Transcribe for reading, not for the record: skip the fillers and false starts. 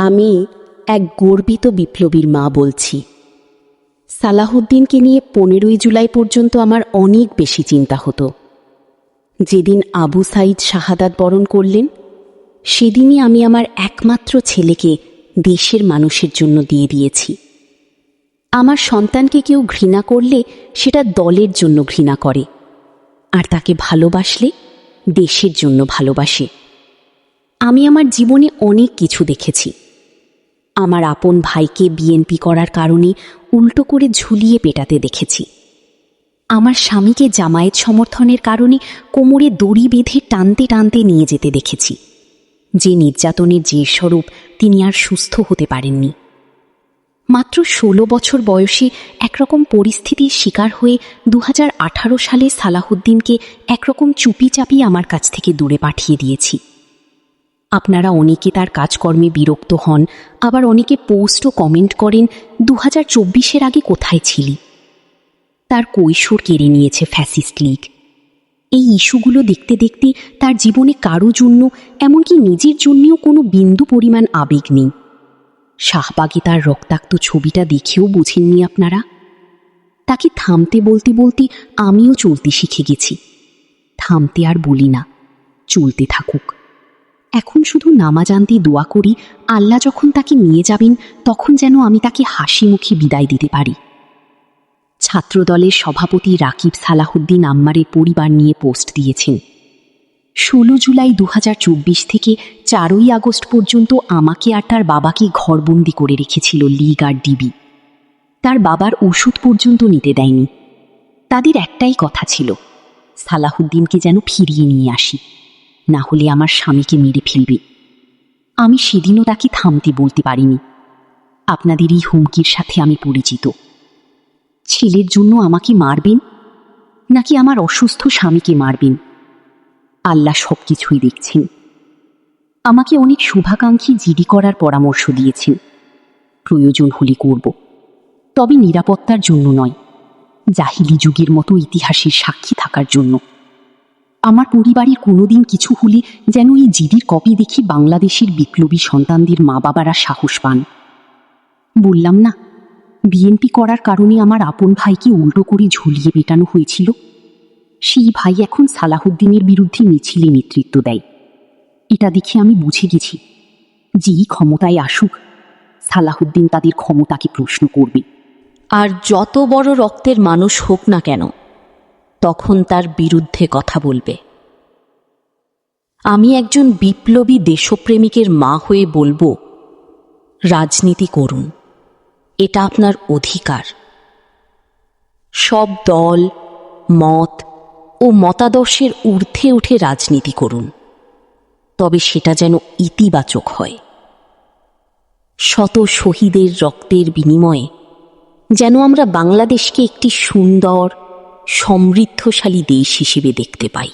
আমি এক গর্বিত বিপ্লবীর মা বলছি। সালাহুদ্দিনকে নিয়ে 15ই জুলাই পর্যন্ত আমার অনেক বেশি চিন্তা হতো। যেদিন আবু সাইদ শাহাদাত বরণ করলেন, সেদিনই আমি আমার একমাত্র ছেলেকে দেশের মানুষের জন্য দিয়ে দিয়েছি। আমার সন্তানকে কেউ ঘৃণা করলে সেটা দলের জন্য ঘৃণা করে, আর তাকে ভালোবাসলে দেশের জন্য ভালোবাসে। আমি আমার জীবনে অনেক কিছু দেখেছি। আমার আপন ভাইকে বিএনপি করার কারণে উল্টো করে ঝুলিয়ে পেটাতে দেখেছি। আমার স্বামীকে জামায়াত সমর্থনের কারণে কোমরে দড়ি বেঁধে টানতে টানতে নিয়ে যেতে দেখেছি, যে নির্যাতনের যে স্বরূপ তিনি আর সুস্থ হতে পারেননি। মাত্র 16 বছর বয়সে একরকম পরিস্থিতির শিকার হয়ে 2018 সালে সালাহুদ্দিনকে একরকম চুপিচাপি আমার কাছ থেকে দূরে পাঠিয়ে দিয়েছি। আপনারা অনেকে তার কাজকর্মে বিরক্ত হন, আবার অনেকে পোস্ট ও কমেন্ট করেন 2024-এর আগে কোথায় ছিলি। তার কৈশোর কেড়ে নিয়েছে ফ্যাসিস্ট লীগ। এই ইস্যুগুলো দেখতে দেখতে তার জীবনে কারো জন্য, এমনকি নিজের জন্যেও কোনো বিন্দু পরিমাণ আবেগ নেই। শাহবাগে তার রক্তাক্ত ছবিটা দেখেও বোঝেননি আপনারা? তাকে থামতে বলতে বলতে আমিও চলতে শিখে গেছি। থামতে আর বলি না, চলতে থাকুক। এখন শুধু নামাজ আনতে দোয়া করি, আল্লাহ যখন তাকে নিয়ে যাবেন তখন যেন আমি তাকে হাসি মুখে বিদায় দিতে পারি। ছাত্রদলের সভাপতি রাকিব সালাহুদ্দিন আম্মারের পরিবার নিয়ে পোস্ট দিয়েছেন। 16 জুলাই 2024 থেকে 4ই আগস্ট পর্যন্ত আমাকে আর তার বাবাকে ঘরবন্দি করে রেখেছিল লীগ আর ডিবি। তার বাবার ওষুধ পর্যন্ত নিতে দেয়নি। তাদের একটাই কথা ছিল, সালাহুদ্দিনকে যেন ফিরিয়ে নিয়ে আসি, না হলে আমার স্বামীকে মেরে ফেলবে। আমি সেদিনও তাকে থামতে বলতে পারিনি। আপনাদের এই হুমকির সাথে আমি পরিচিত। ছেলের জন্য আমাকে মারবেন, নাকি আমার অসুস্থ স্বামীকে মারবেন? আল্লাহ সবকিছুই দেখছেন। আমাকে অনেক শুভাকাঙ্ক্ষী জিডি করার পরামর্শ দিয়েছেন। প্রয়োজন হলে করব, তবে নিরাপত্তার জন্য নয়, জাহিলি যুগের মতো ইতিহাসের সাক্ষী থাকার জন্য। আমার পরিবারের কোনোদিন কিছু হলে যেন এই জিডির কপি দেখি বাংলাদেশের বিপ্লবী সন্তানদের মা বাবারা সাহস পান। বললাম না, বিএনপি করার কারণে আমার আপন ভাইকে উল্টো করে ঝুলিয়ে পেটানো হয়েছিল। সেই ভাই এখন সালাহুদ্দিনের বিরুদ্ধে মিছিলে নেতৃত্ব দেয়। এটা দেখে আমি বুঝে গেছি, যেই ক্ষমতায় আসুক, সালাহুদ্দিন তাদের ক্ষমতাকে প্রশ্ন করবে। আর যত বড় রক্তের মানুষ হোক না কেন, তখন তার বিরুদ্ধে কথা বলবে। আমি একজন বিপ্লবী দেশপ্রেমিকের মা হয়ে বলবো, রাজনীতি করুন, এটা আপনার অধিকার। সব দল, মত ও মতাদর্শের ঊর্ধ্বে উঠে রাজনীতি করুন, তবে সেটা যেন ইতিবাচক হয়। শত শহীদের রক্তের বিনিময়ে যেন আমরা বাংলাদেশকে একটি সুন্দর, সমৃদ্ধশালী দেশ হিসেবে দেখতে পাই।